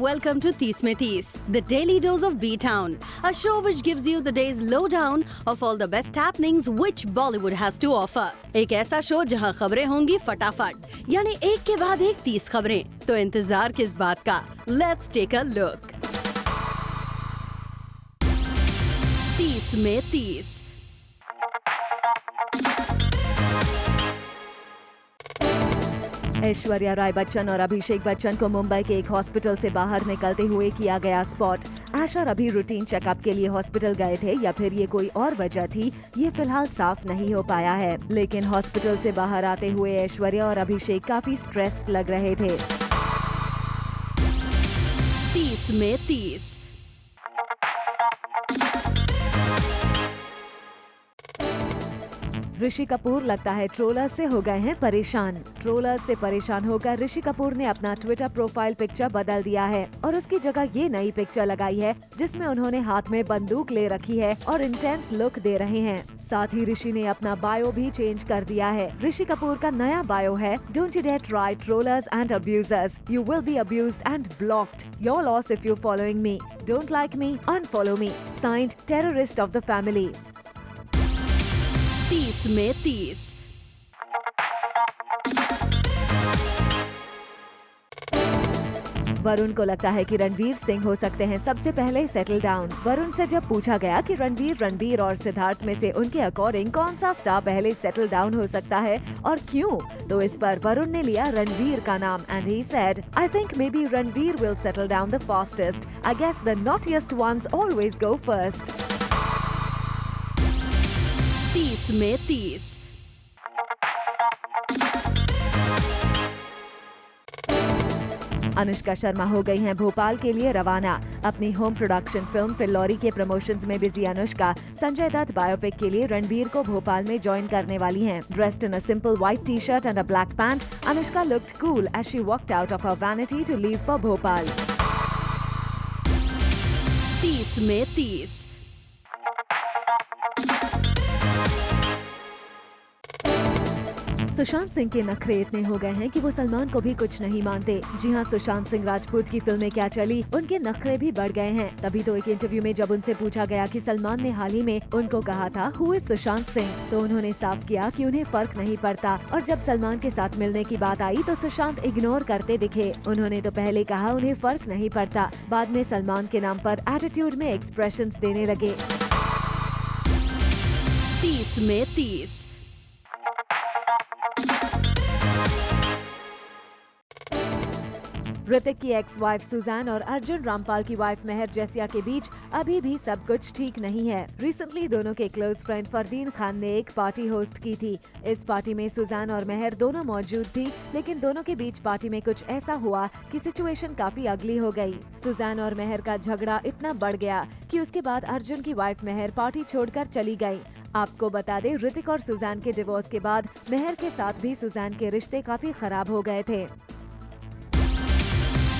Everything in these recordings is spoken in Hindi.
welcome to 30 में 30, the daily dose of B-Town, a show which gives you the day's lowdown of all the best happenings which Bollywood has to offer. एक ऐसा शो जहां खबरें होंगी फटाफट, यानी एक के बाद एक 30 खबरें, तो इंतजार किस बात का? Let's take a look. 30 में 30। ऐश्वर्या राय बच्चन और अभिषेक बच्चन को मुंबई के एक हॉस्पिटल से बाहर निकलते हुए किया गया स्पॉट। ऐश और अभी रूटीन चेकअप के लिए हॉस्पिटल गए थे या फिर ये कोई और वजह थी, ये फिलहाल साफ नहीं हो पाया है। लेकिन हॉस्पिटल से बाहर आते हुए ऐश्वर्या और अभिषेक काफी स्ट्रेस्ड लग रहे थे। 30 में 30। ऋषि कपूर लगता है ट्रोलर से हो गए हैं परेशान। ट्रोलर से परेशान होकर ऋषि कपूर ने अपना ट्विटर प्रोफाइल पिक्चर बदल दिया है और उसकी जगह ये नई पिक्चर लगाई है जिसमें उन्होंने हाथ में बंदूक ले रखी है और इंटेंस लुक दे रहे हैं। साथ ही ऋषि ने अपना बायो भी चेंज कर दिया है। ऋषि कपूर का नया बायो है, don't you dare try trollers and abusers, you will be abused and blocked, your loss if you following me, don't like me, unfollow me, signed terrorist of the family. 30 में 30। वरुण को लगता है कि रणवीर सिंह हो सकते हैं सबसे पहले सेटल डाउन। वरुण से जब पूछा गया कि रणवीर और सिद्धार्थ में से उनके अकॉर्डिंग कौन सा स्टार पहले सेटल डाउन हो सकता है और क्यों, तो इस पर वरुण ने लिया रणवीर का नाम and he said, I think may be Ranveer will settle down the fastest, I guess the naughtiest ones always go first. 30 में 30। अनुष्का शर्मा हो गई हैं भोपाल के लिए रवाना। अपनी होम प्रोडक्शन फिल्म फिल्लौरी के प्रमोशंस में बिजी अनुष्का संजय दत्त बायोपिक के लिए रणबीर को भोपाल में ज्वाइन करने वाली हैं। Dressed in a simple white T shirt and a black pant, Anushka looked cool as she walked out of her vanity to leave for Bhopal. 30 में 30। सुशांत सिंह के नखरे इतने हो गए हैं कि वो सलमान को भी कुछ नहीं मानते। जी हाँ, सुशांत सिंह राजपूत की फिल्में क्या चली, उनके नखरे भी बढ़ गए हैं। तभी तो एक इंटरव्यू में जब उनसे पूछा गया कि सलमान ने हाल ही में उनको कहा था हु इज सुशांत सिंह, तो उन्होंने साफ किया कि उन्हें फर्क नहीं पड़ता। और जब सलमान के साथ मिलने की बात आई तो सुशांत इग्नोर करते दिखे। उन्होंने तो पहले कहा उन्हें फर्क नहीं पड़ता, बाद में सलमान के नाम पर एटीट्यूड में एक्सप्रेशंस देने लगे। 30 में 30। ऋतिक की एक्स वाइफ सुजैन और अर्जुन रामपाल की वाइफ मेहर जैसिया के बीच अभी भी सब कुछ ठीक नहीं है। रिसेंटली दोनों के क्लोज फ्रेंड फरदीन खान ने एक पार्टी होस्ट की थी। इस पार्टी में सुजैन और मेहर दोनों मौजूद थी, लेकिन दोनों के बीच पार्टी में कुछ ऐसा हुआ कि सिचुएशन काफी अगली हो गई। सुजैन और मेहर का झगड़ा इतना बढ़ गया कि उसके बाद अर्जुन की वाइफ मेहर पार्टी छोड़कर चली गई। आपको बता दें, ऋतिक और सुजैन के डिवोर्स के बाद मेहर के साथ भी सुजैन के रिश्ते काफी खराब हो गए थे।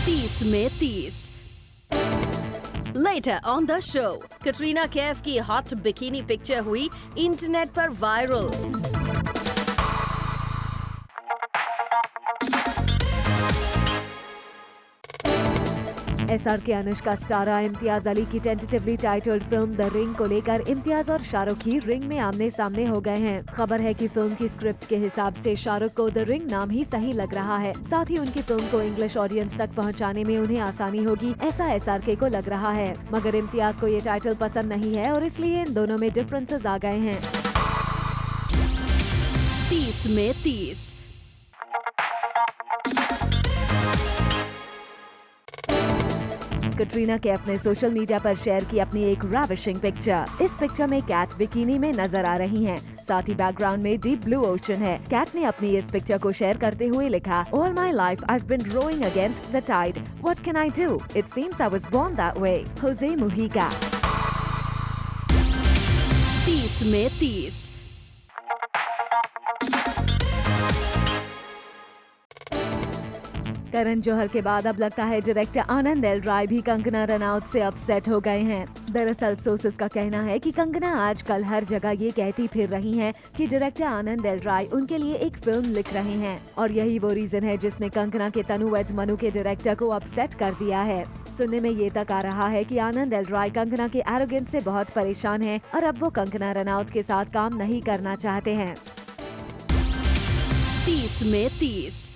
30 में 30। Later on the show, Katrina Kaif की हॉट बिकिनी पिक्चर हुई इंटरनेट पर वायरल। SRK अनुष्का स्टारा इम्तियाज अली की tentatively titled film the ring को लेकर इम्तियाज और शाहरुख ही रिंग में आमने सामने हो गए हैं। खबर है कि फिल्म की स्क्रिप्ट के हिसाब से शाहरुख को द रिंग नाम ही सही लग रहा है। साथ ही उनकी फिल्म को इंग्लिश ऑडियंस तक पहुंचाने में उन्हें आसानी होगी, ऐसा SRK को लग रहा है। मगर इम्तियाज को ये टाइटल पसंद नहीं है और इसलिए इन दोनों में डिफरेंसेस आ गए हैं। 30 में 30। कटरीना कैफ ने सोशल मीडिया पर शेयर की अपनी एक रैविशिंग पिक्चर। इस पिक्चर में कैट बिकिनी में नजर आ रही हैं। साथ ही बैकग्राउंड में डीप ब्लू ओशन है। कैट ने अपनी इस पिक्चर को शेयर करते हुए लिखा, all my life I have been rowing against the tide, what can I do, it seems I was born that way, Jose Mujica. 30 में 30। करण जौहर के बाद अब लगता है डायरेक्टर आनंद एल राय भी कंगना रनौत से अपसेट हो गए हैं। दरअसल सोर्सेस का कहना है कि कंगना आजकल हर जगह ये कहती फिर रही हैं कि डायरेक्टर आनंद एल राय उनके लिए एक फिल्म लिख रहे हैं और यही वो रीजन है जिसने कंगना के तनु वेड्स मनु के डायरेक्टर को अपसेट कर दिया है। सुनने में ये तक आ रहा है कि आनंद एल राय कंगना के एरोगेंस से बहुत परेशान हैं और अब वो कंगना रनौत के साथ काम नहीं करना चाहते हैं। 30 में 30।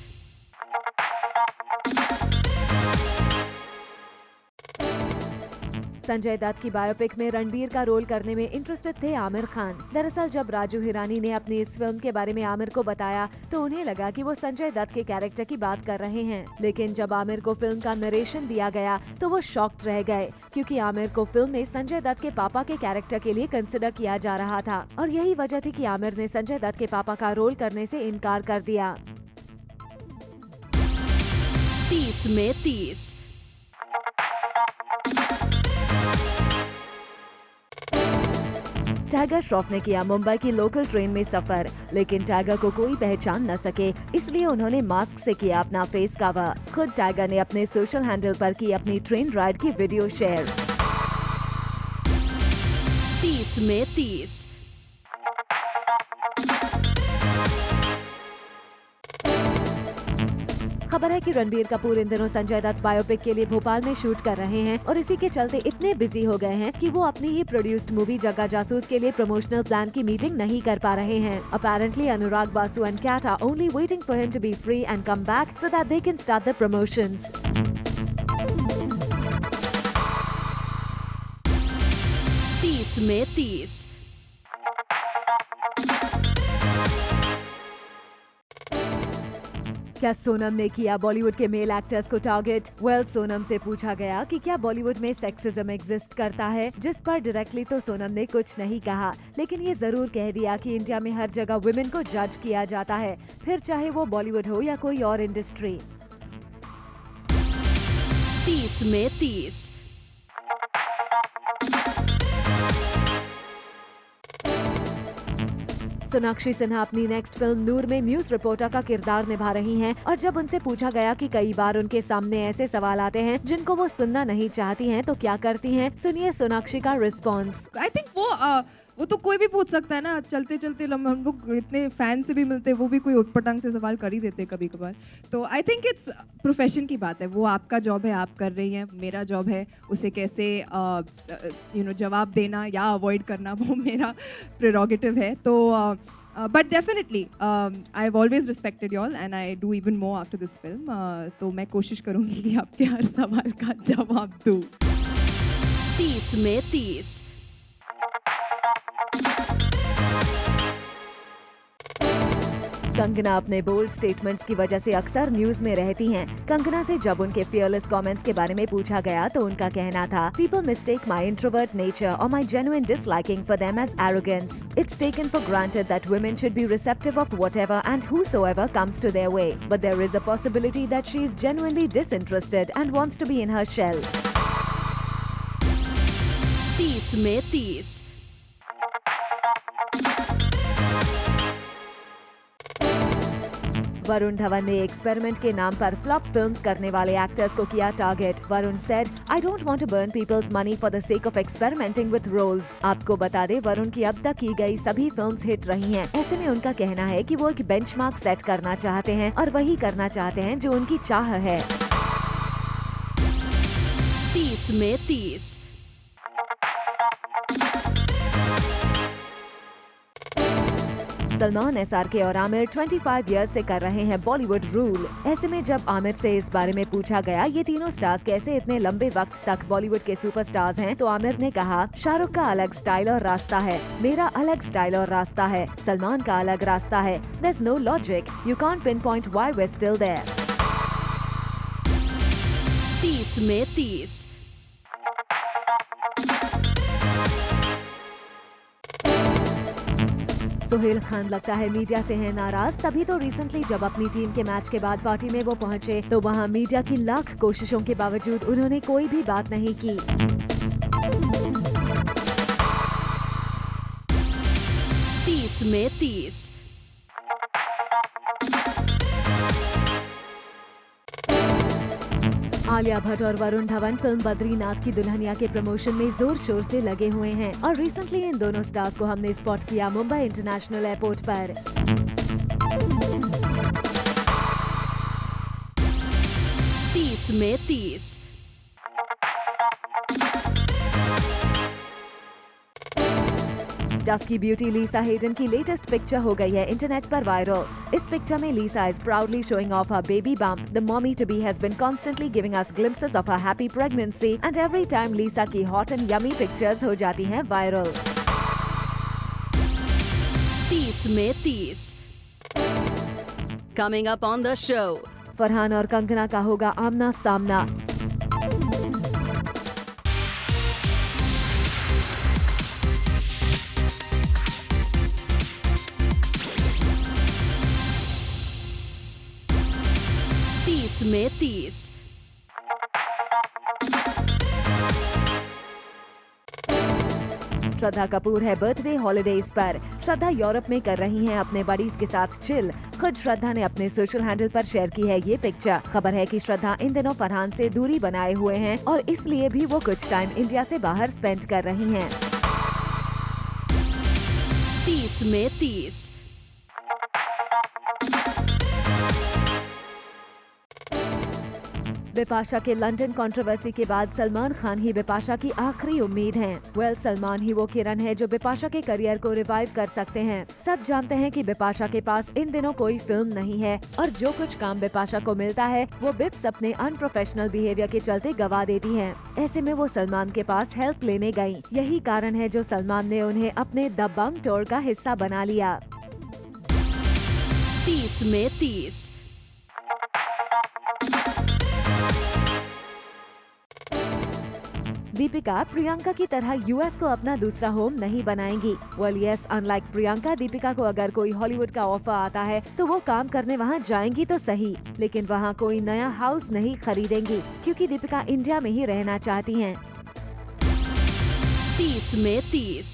संजय दत्त की बायोपिक में रणबीर का रोल करने में इंटरेस्टेड थे आमिर खान। दरअसल जब राजू हिरानी ने अपनी इस फिल्म के बारे में आमिर को बताया तो उन्हें लगा कि वो संजय दत्त के कैरेक्टर की बात कर रहे हैं, लेकिन जब आमिर को फिल्म का नरेशन दिया गया तो वो शॉक्ड रह गए क्योंकि आमिर को फिल्म में संजय दत्त के पापा के कैरेक्टर के लिए कंसिडर किया जा रहा था और यही वजह थी कि आमिर ने संजय दत्त के पापा का रोल करने से इनकार कर दिया। 30 में 30। टाइगर श्रॉफ ने किया मुंबई की लोकल ट्रेन में सफर, लेकिन टाइगर को कोई पहचान न सके इसलिए उन्होंने मास्क से किया अपना फेस कवर। खुद टाइगर ने अपने सोशल हैंडल पर की अपनी ट्रेन राइड की वीडियो शेयर। 30 में 30। खबर है कि रणबीर कपूर इन दिनों संजय दत्त बायोपिक के लिए भोपाल में शूट कर रहे हैं और इसी के चलते इतने बिजी हो गए हैं कि वो अपनी ही प्रोड्यूस्ड मूवी जग्गा जासूस के लिए प्रमोशनल प्लान की मीटिंग नहीं कर पा रहे हैं। Apparently, Anurag Basu and Kat are only waiting for him to be free and come back so that they can start the promotions. 30 में 30। क्या सोनम ने किया बॉलीवुड के मेल एक्टर्स को टारगेट? सोनम से पूछा गया कि क्या बॉलीवुड में सेक्सिज्म एग्जिस्ट करता है, जिस पर डायरेक्टली तो सोनम ने कुछ नहीं कहा, लेकिन ये जरूर कह दिया कि इंडिया में हर जगह वुमेन को जज किया जाता है, फिर चाहे वो बॉलीवुड हो या कोई और इंडस्ट्री। 30 में 30। सोनाक्षी सिन्हा अपनी नेक्स्ट फिल्म नूर में न्यूज रिपोर्टर का किरदार निभा रही हैं और जब उनसे पूछा गया कि कई बार उनके सामने ऐसे सवाल आते हैं जिनको वो सुनना नहीं चाहती हैं तो क्या करती हैं, सुनिए सोनाक्षी का रिस्पॉन्स। आई थिंक वो तो कोई भी पूछ सकता है ना, चलते चलते हम लोग इतने फैन से भी मिलते हैं, वो भी कोई उटपटांग से सवाल कर ही देते हैं कभी कभार। तो आई थिंक इट्स प्रोफेशन की बात है, वो आपका जॉब है, आप कर रही हैं, मेरा जॉब है उसे कैसे जवाब देना या अवॉइड करना, वो मेरा प्रेरोगेटिव है। तो but definitely I have always respected y'all and I do even more after this film. तो मैं कोशिश करूँगी कि आपके हर सवाल का जवाब दूँ। 30 में 30। कंगना अपने बोल्ड स्टेटमेंट्स की वजह से अक्सर न्यूज में रहती हैं। कंगना से जब उनके फियरलेस कमेंट्स के बारे में पूछा गया तो उनका कहना था, people mistake my introvert nature और my genuine disliking for them as arrogance. It's taken for granted that women should be receptive of whatever and whosoever comes to their way, but there is a possibility that she is genuinely disinterested and wants to be in her shell. 30 में 30। वरुण धवन ने एक्सपेरिमेंट के नाम पर फ्लॉप फिल्म्स करने वाले एक्टर्स को किया target. Varun said, I don't want to burn people's money for the sake of experimenting with roles. आपको बता दे, वरुण की अब तक की गई सभी फिल्म्स हिट रही हैं। ऐसे में उनका कहना है कि वो एक बेंचमार्क सेट करना चाहते हैं और वही करना चाहते हैं जो उनकी चाह है। 30 में 30। सलमान, SRK और आमिर 25 इयर्स से कर रहे हैं बॉलीवुड रूल। ऐसे में जब आमिर से इस बारे में पूछा गया ये तीनों स्टार्स कैसे इतने लंबे वक्त तक बॉलीवुड के सुपरस्टार्स हैं, तो आमिर ने कहा, शाहरुख का अलग स्टाइल और रास्ता है, मेरा अलग स्टाइल और रास्ता है, सलमान का अलग रास्ता है। There's no logic. You can't pinpoint why we're still there. 30 में 30। सोहेल खान लगता है मीडिया से है नाराज, तभी तो रिसेंटली जब अपनी टीम के मैच के बाद पार्टी में वो पहुंचे तो वहां मीडिया की लाख कोशिशों के बावजूद उन्होंने कोई भी बात नहीं की। 30 में 30। आलिया भट्ट और वरुण धवन फिल्म बद्रीनाथ की दुल्हनिया के प्रमोशन में जोर शोर से लगे हुए हैं और रिसेंटली इन दोनों स्टार्स को हमने स्पॉट किया मुंबई इंटरनेशनल एयरपोर्ट पर। 30 में 30। डस्की ब्यूटी लीसा हेडन की लेटेस्ट पिक्चर हो गई है इंटरनेट पर वायरल। इस पिक्चर में Lisa is proudly showing off her baby bump. The mommy to be has been constantly giving us glimpses of her happy pregnancy and every time Lisa की हॉट एंड यमी पिक्चर्स हो जाती हैं वायरल। 30 में 30। Coming up on the show, Farhan और कंगना का होगा आमना सामना। में 30। श्रद्धा कपूर है बर्थडे हॉलिडेज पर। श्रद्धा यूरोप में कर रही हैं अपने बडीज के साथ चिल। खुद श्रद्धा ने अपने सोशल हैंडल पर शेयर की है ये पिक्चर। खबर है कि श्रद्धा इन दिनों फरहान से दूरी बनाए हुए हैं और इसलिए भी वो कुछ टाइम इंडिया से बाहर स्पेंड कर रही हैं। 30 में 30। बिपाशा के लंदन कंट्रोवर्सी के बाद सलमान खान ही बिपाशा की आखिरी उम्मीद हैं। वेल, सलमान ही वो किरण है जो बिपाशा के करियर को रिवाइव कर सकते हैं। सब जानते हैं कि बिपाशा के पास इन दिनों कोई फिल्म नहीं है और जो कुछ काम बिपाशा को मिलता है वो बिप्स अपने अनप्रोफेशनल बिहेवियर के चलते गवा देती हैं। ऐसे में वो सलमान के पास हेल्प लेने गयी। यही कारण है जो सलमान ने उन्हें अपने द बम टूर का हिस्सा बना लिया। 30 में 30। दीपिका प्रियंका की तरह यूएस को अपना दूसरा होम नहीं बनाएंगी। Well yes, unlike Priyanka, Deepika को अगर कोई हॉलीवुड का ऑफर आता है तो वो काम करने वहाँ जाएंगी तो सही, लेकिन वहाँ कोई नया हाउस नहीं खरीदेंगी क्योंकि दीपिका इंडिया में ही रहना चाहती हैं। 30 में 30।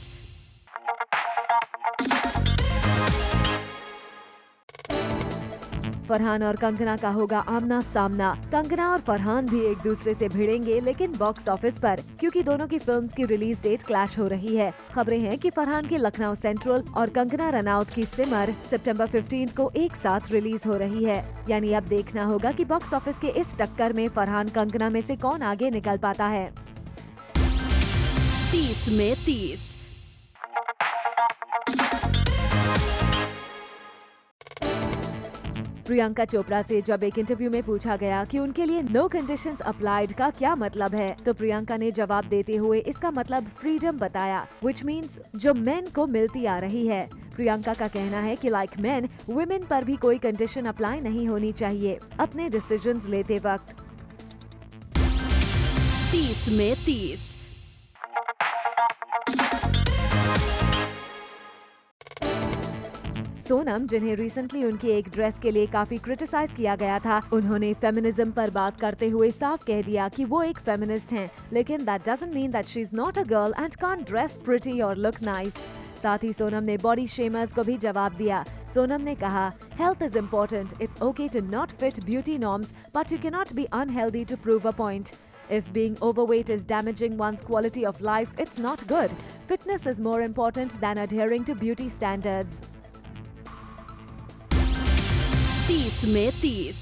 फरहान और कंगना का होगा आमना सामना। कंगना और फरहान भी एक दूसरे से भिड़ेंगे लेकिन बॉक्स ऑफिस पर, क्योंकि दोनों की फिल्म्स की रिलीज डेट क्लैश हो रही है। खबरें हैं कि फरहान की लखनऊ सेंट्रल और कंगना रनौत की सिमर सितंबर 15 को एक साथ रिलीज हो रही है। यानी अब देखना होगा कि बॉक्स ऑफिस के इस टक्कर में फरहान कंगना में से कौन आगे निकल पाता है। 30 में 30। प्रियंका चोपड़ा से जब एक इंटरव्यू में पूछा गया कि उनके लिए नो कंडीशंस अप्लाइड का क्या मतलब है, तो प्रियंका ने जवाब देते हुए इसका मतलब फ्रीडम बताया, व्हिच मींस जो मेन को मिलती आ रही है। प्रियंका का कहना है कि लाइक मेन, वुमेन पर भी कोई कंडीशन अप्लाई नहीं होनी चाहिए अपने डिसीजंस लेते वक्त। 30 में 30। सोनम, जिन्हें रिसेंटली उनकी एक ड्रेस के लिए काफी क्रिटिसाइज किया गया था, उन्होंने फेमिनिज्म पर बात करते हुए साफ कह दिया कि वो एक फेमिनिस्ट हैं, लेकिन that doesn't mean that she is not a girl and can't dress pretty और लुक नाइस। साथ ही सोनम ने बॉडी शेमर्स को भी जवाब दिया। सोनम ने कहा, health is important, it's okay to not fit beauty norms, but you can not be unhealthy to prove a point. If being overweight is damaging one's quality of life, it's not good. Fitness is more important than adhering to beauty standards. 30 में 30।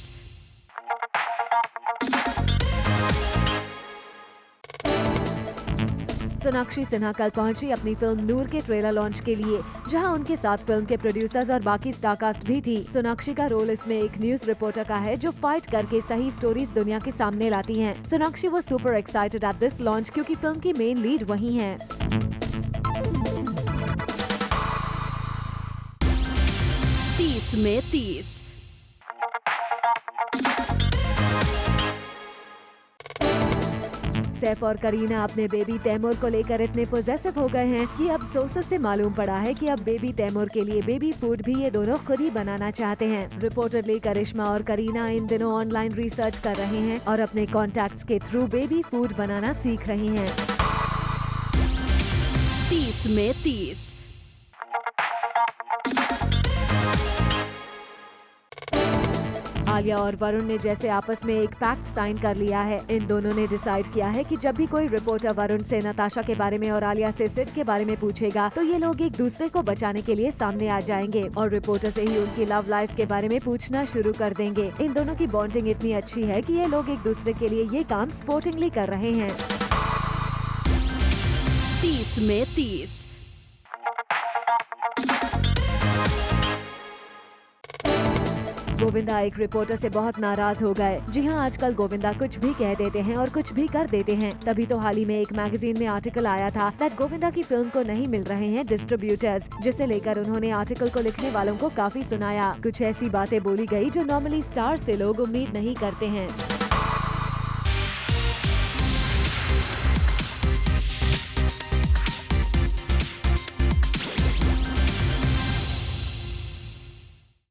सोनाक्षी सिन्हा कल पहुंची अपनी फिल्म नूर के ट्रेलर लॉन्च के लिए, जहां उनके साथ फिल्म के प्रोड्यूसर्स और बाकी स्टारकास्ट भी थी। सोनाक्षी का रोल इसमें एक न्यूज रिपोर्टर का है जो फाइट करके सही स्टोरीज दुनिया के सामने लाती हैं। सोनाक्षी वो super excited at this launch क्योंकि फिल्म की मेन लीड वही हैं। 30 में 30। सैफ और करीना अपने बेबी तैमूर को लेकर इतने पोजेसिव हो गए हैं कि अब सोर्सेस से मालूम पड़ा है कि अब बेबी तैमूर के लिए बेबी फूड भी ये दोनों खुद ही बनाना चाहते हैं। रिपोर्टडली करिश्मा और करीना इन दिनों ऑनलाइन रिसर्च कर रहे हैं और अपने कॉन्टैक्ट्स के थ्रू बेबी फूड बनाना सीख रही हैं। 30 में 30। आलिया और वरुण ने जैसे आपस में एक पैक्ट साइन कर लिया है। इन दोनों ने डिसाइड किया है कि जब भी कोई रिपोर्टर वरुण से नताशा के बारे में और आलिया से सिड के बारे में पूछेगा तो ये लोग एक दूसरे को बचाने के लिए सामने आ जाएंगे और रिपोर्टर से ही उनकी लव लाइफ के बारे में पूछना शुरू कर देंगे। इन दोनों की बॉन्डिंग इतनी अच्छी है कि ये लोग एक दूसरे के लिए ये काम स्पोर्टिंगली कर रहे हैं। 30 में 30। गोविंदा एक रिपोर्टर से बहुत नाराज हो गए। जी हाँ, आजकल गोविंदा कुछ भी कह देते हैं और कुछ भी कर देते हैं। तभी तो हाल ही में एक मैगजीन में आर्टिकल आया था दैट गोविंदा की फिल्म को नहीं मिल रहे हैं डिस्ट्रीब्यूटर्स, जिसे लेकर उन्होंने आर्टिकल को लिखने वालों को काफी सुनाया। कुछ ऐसी बातें बोली गई जो नॉर्मली स्टार से लोग उम्मीद नहीं करते हैं।